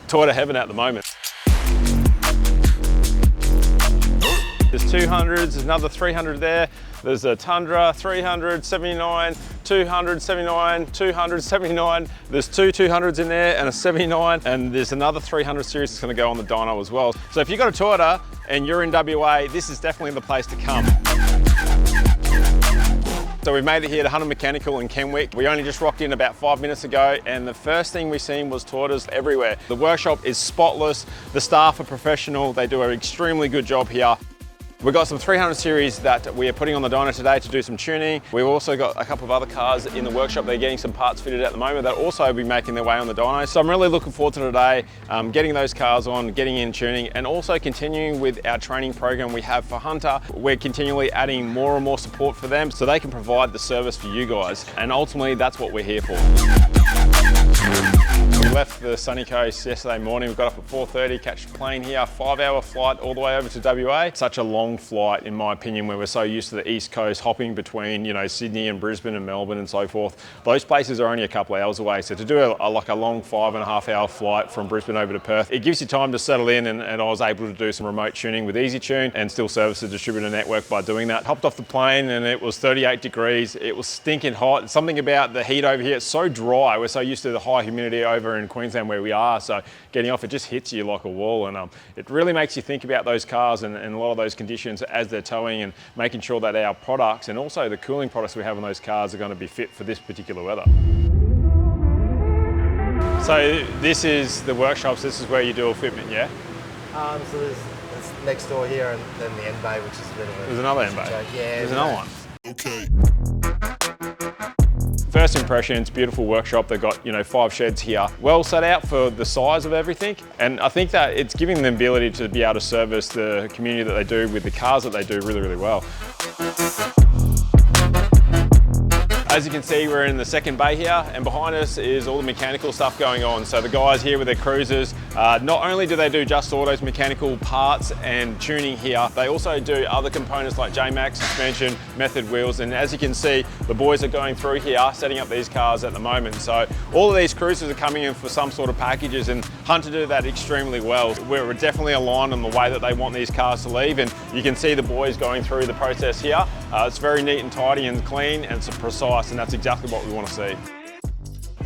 Toyota heaven at the moment. There's 200s, there's another 300 there. There's a Tundra, 300, 79, 200, 79, 200, 79. There's two 200s in there and a 79, and there's another 300 series that's gonna go on the dyno as well. So if you've got a Toyota and you're in WA, this is definitely the place to come. So we've made it here to Hunter Mechanical in Kenwick. We only just rocked in about 5 minutes ago, and the first thing we seen was Toyotas everywhere. The workshop is spotless, the staff are professional, they do an extremely good job here. We've got some 300 series that we are putting on the dyno today to do some tuning. We've also got a couple of other cars in the workshop. They're getting some parts fitted at the moment that also be making their way on the dyno. So I'm really looking forward to today, getting those cars on, getting in tuning, and also continuing with our training program we have for Hunter. We're continually adding more and more support for them so they can provide the service for you guys. And ultimately, that's what we're here for. We left the sunny coast yesterday morning. We got up at 4:30, catch a plane here, 5-hour flight all the way over to WA. Such a long flight, in my opinion, where we're so used to the East Coast, hopping between, you know, Sydney and Brisbane and Melbourne and so forth. Those places are only a couple of hours away. So to do like a long 5.5-hour flight from Brisbane over to Perth, it gives you time to settle in, and I was able to do some remote tuning with EasyTune and still service the distributor network by doing that. Hopped off the plane and it was 38 degrees. It was stinking hot. Something about the heat over here, it's so dry. We're so used to the high humidity over in Queensland where we are, so getting off, it just hits you like a wall, and it really makes you think about those cars and a lot of those conditions as they're towing, and making sure that our products and also the cooling products we have on those cars are going to be fit for this particular weather. So this is the workshops, this is where you do equipment, yeah? So there's next door here, and then the end bay, which is a bit of a... There's another end bay? Yeah. There's another one? Okay. First impressions, beautiful workshop. They've got, you know, 5 sheds here, well set out for the size of everything. And I think that it's giving them the ability to be able to service the community that they do with the cars that they do really, really well. As you can see, we're in the second bay here, and behind us is all the mechanical stuff going on. So the guys here with their cruisers, not only do they do Just Auto's mechanical parts and tuning here, they also do other components like J-Max, suspension, method wheels, and as you can see, the boys are going through here, setting up these cars at the moment. So all of these cruisers are coming in for some sort of packages, and Hunter do that extremely well. We're definitely aligned on the way that they want these cars to leave, and you can see the boys going through the process here. It's very neat and tidy and clean, and it's precise, and that's exactly what we want to see.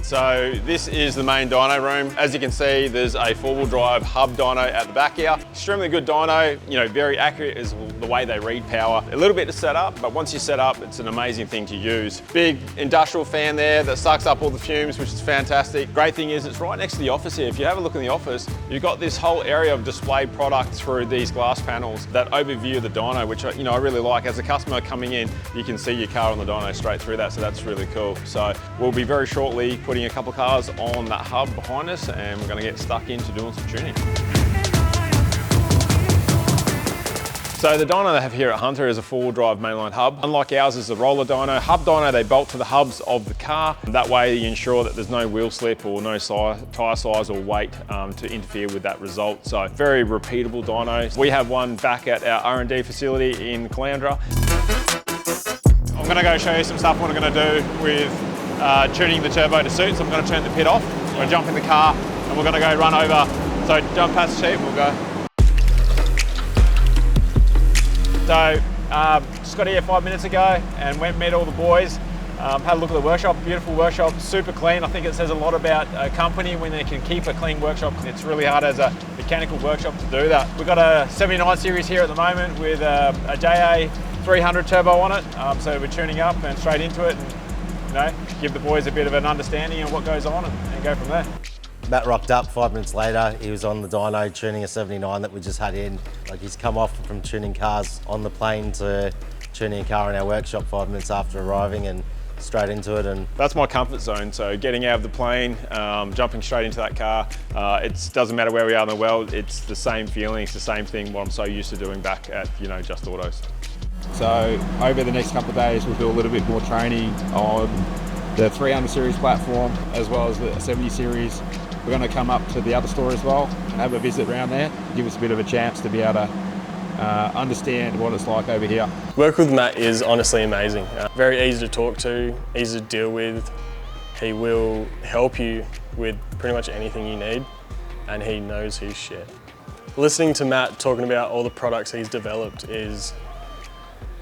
So this is the main dyno room. As you can see, there's a 4-wheel drive hub dyno at the back here. Extremely good dyno, you know, very accurate is the way they read power. A little bit to set up, but once you set up, it's an amazing thing to use. Big industrial fan there that sucks up all the fumes, which is fantastic. Great thing is it's right next to the office here. If you have a look in the office, you've got this whole area of displayed products through these glass panels that overview the dyno, which I really like. As a customer coming in, you can see your car on the dyno straight through that, so that's really cool. So we'll be very shortly putting a couple of cars on that hub behind us, and we're going to get stuck into doing some tuning. So the dyno they have here at Hunter is a 4-wheel drive mainline hub. Unlike ours is a roller dyno. Hub dyno, they bolt to the hubs of the car. That way you ensure that there's no wheel slip or no tyre size or weight to interfere with that result. So very repeatable dyno. We have one back at our R&D facility in Caloundra. I'm going to go show you some stuff what I'm going to do with tuning the turbo to suit. So I'm going to turn the pit off. I'm going to jump in the car and we're going to go run over. So jump past the sheet and we'll go. So just got here 5 minutes ago and went and met all the boys. Had a look at the workshop, beautiful workshop, super clean. I think it says a lot about a company when they can keep a clean workshop. It's really hard as a mechanical workshop to do that. We've got a 79 series here at the moment with a JA 300 turbo on it. So we're tuning up and straight into it, and give the boys a bit of an understanding of what goes on and go from there. Matt rocked up 5 minutes later. He was on the dyno tuning a 79 that we just had in. Like, he's come off from tuning cars on the plane to tuning a car in our workshop 5 minutes after arriving, and straight into it. And that's my comfort zone. So getting out of the plane, jumping straight into that car, it doesn't matter where we are in the world. It's the same feeling. It's the same thing what I'm so used to doing back at Just Autos. So over the next couple of days, we'll do a little bit more training on the 300 series platform as well as the 70 series. We're going to come up to the other store as well and have a visit around there, give us a bit of a chance to be able to understand what it's like over here. Work with Matt is honestly amazing. Very easy to talk to, easy to deal with. He will help you with pretty much anything you need. and he knows his shit. Listening to Matt talking about all the products he's developed is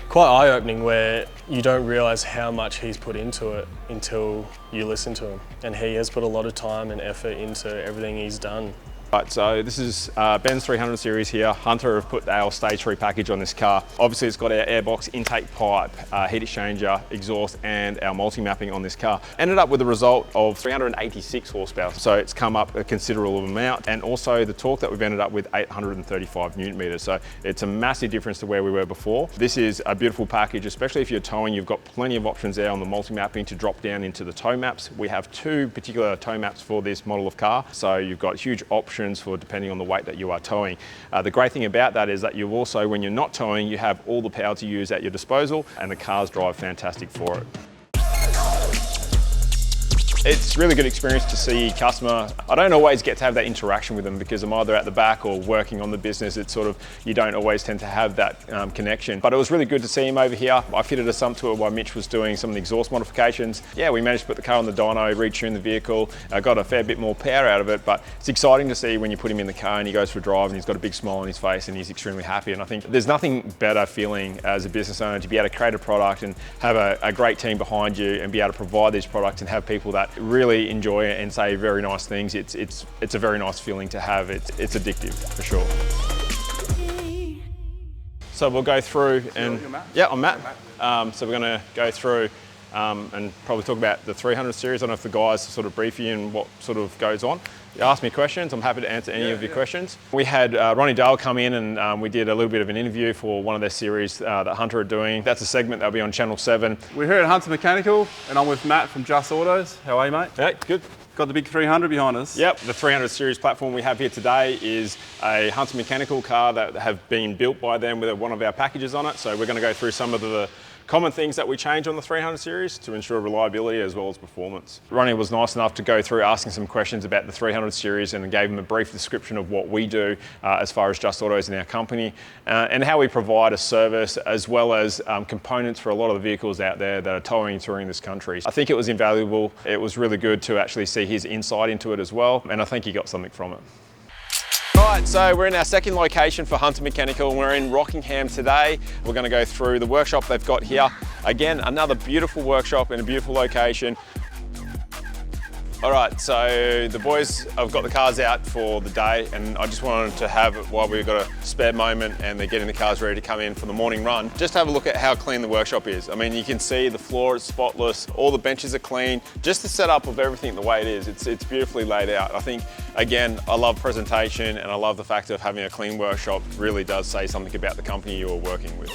quite eye-opening, where you don't realise how much he's put into it until you listen to him. And he has put a lot of time and effort into everything he's done. Right, so this is Ben's 300 series here. Hunter have put our stage 3 package on this car. Obviously it's got our airbox intake pipe, heat exchanger, exhaust, and our multi-mapping on this car. Ended up with a result of 386 horsepower. So it's come up a considerable amount, and also the torque that we've ended up with 835 Newton meters. So it's a massive difference to where we were before. This is a beautiful package, especially if you're towing. You've got plenty of options there on the multi-mapping to drop down into the tow maps. We have 2 particular tow maps for this model of car. So you've got huge options for depending on the weight that you are towing. The great thing about that is that you also, when you're not towing, you have all the power to use at your disposal, and the cars drive fantastic for it. It's a really good experience to see customer. I don't always get to have that interaction with them because I'm either at the back or working on the business. It's sort of, you don't always tend to have that connection. But it was really good to see him over here. I fitted a sump to it while Mitch was doing some of the exhaust modifications. Yeah, we managed to put the car on the dyno, retune the vehicle. Got a fair bit more power out of it, but it's exciting to see when you put him in the car and he goes for a drive and he's got a big smile on his face and he's extremely happy. And I think there's nothing better feeling as a business owner to be able to create a product and have a great team behind you and be able to provide these products and have people that really enjoy it and say very nice things. It's a very nice feeling to have. It's addictive for sure. So we'll go through and yeah, I'm Matt. So we're going to go through and probably talk about the 300 series. I don't know if the guys sort of brief you and what sort of goes on. You ask me questions, I'm happy to answer any of your questions. We had Ronnie Dale come in and we did a little bit of an interview for one of their series that Hunter are doing. That's a segment that'll be on Channel 7. We're here at Hunter Mechanical and I'm with Matt from Just Autos. How are you, mate? Yeah, good. Got the big 300 behind us. Yep, the 300 series platform we have here today is a Hunter Mechanical car that have been built by them with one of our packages on it. So we're going to go through some of the common things that we change on the 300 series to ensure reliability as well as performance. Ronnie was nice enough to go through asking some questions about the 300 series and gave him a brief description of what we do as far as Just Autos in our company and how we provide a service as well as components for a lot of the vehicles out there that are towing and touring this country. I think it was invaluable. It was really good to actually see his insight into it as well, and I think he got something from it. Alright, so we're in our second location for Hunter Mechanical and we're in Rockingham today. We're going to go through the workshop they've got here. Again, another beautiful workshop in a beautiful location. Alright, so the boys have got the cars out for the day and I just wanted to have it while we've got a spare moment and they're getting the cars ready to come in for the morning run. Just have a look at how clean the workshop is. I mean, you can see the floor is spotless, all the benches are clean, just the setup of everything the way it is. It's beautifully laid out. I think, again, I love presentation and I love the fact of having a clean workshop. Really does say something about the company you are working with.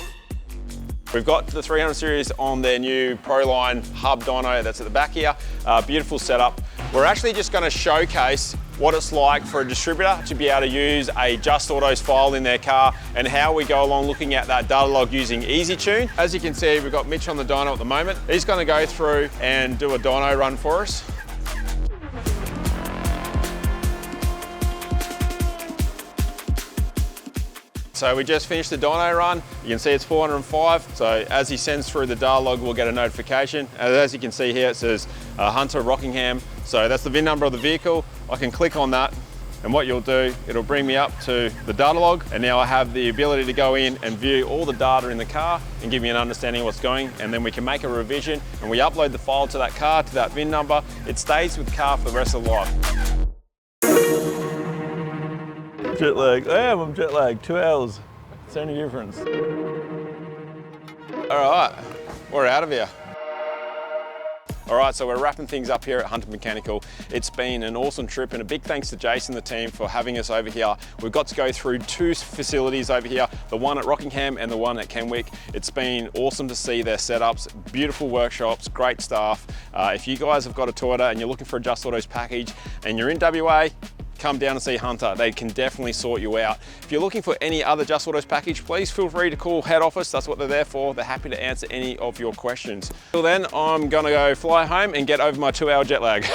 We've got the 300 series on their new Proline hub dyno that's at the back here. Beautiful setup. We're actually just going to showcase what it's like for a distributor to be able to use a Just Autos file in their car and how we go along looking at that data log using EasyTune. As you can see, we've got Mitch on the dyno at the moment. He's going to go through and do a dyno run for us. So we just finished the dyno run. You can see it's 405. So as he sends through the data log, we'll get a notification. As you can see here, it says Hunter Rockingham. So that's the VIN number of the vehicle. I can click on that and what you'll do, it'll bring me up to the data log. And now I have the ability to go in and view all the data in the car and give me an understanding of what's going. And then we can make a revision and we upload the file to that car, to that VIN number. It stays with the car for the rest of the life. Jet lag. I'm jet lag. 2 hours. It's the only difference. All right, we're out of here. All right, so we're wrapping things up here at Hunter Mechanical. It's been an awesome trip and a big thanks to Jason and the team for having us over here. We've got to go through 2 facilities over here, the one at Rockingham and the one at Kenwick. It's been awesome to see their setups, beautiful workshops, great staff. If you guys have got a Toyota and you're looking for a Just Autos package and you're in WA, come down and see Hunter. They can definitely sort you out. If you're looking for any other Just Autos package, please feel free to call head office. That's what they're there for. They're happy to answer any of your questions. Till then, I'm gonna go fly home and get over my 2-hour jet lag.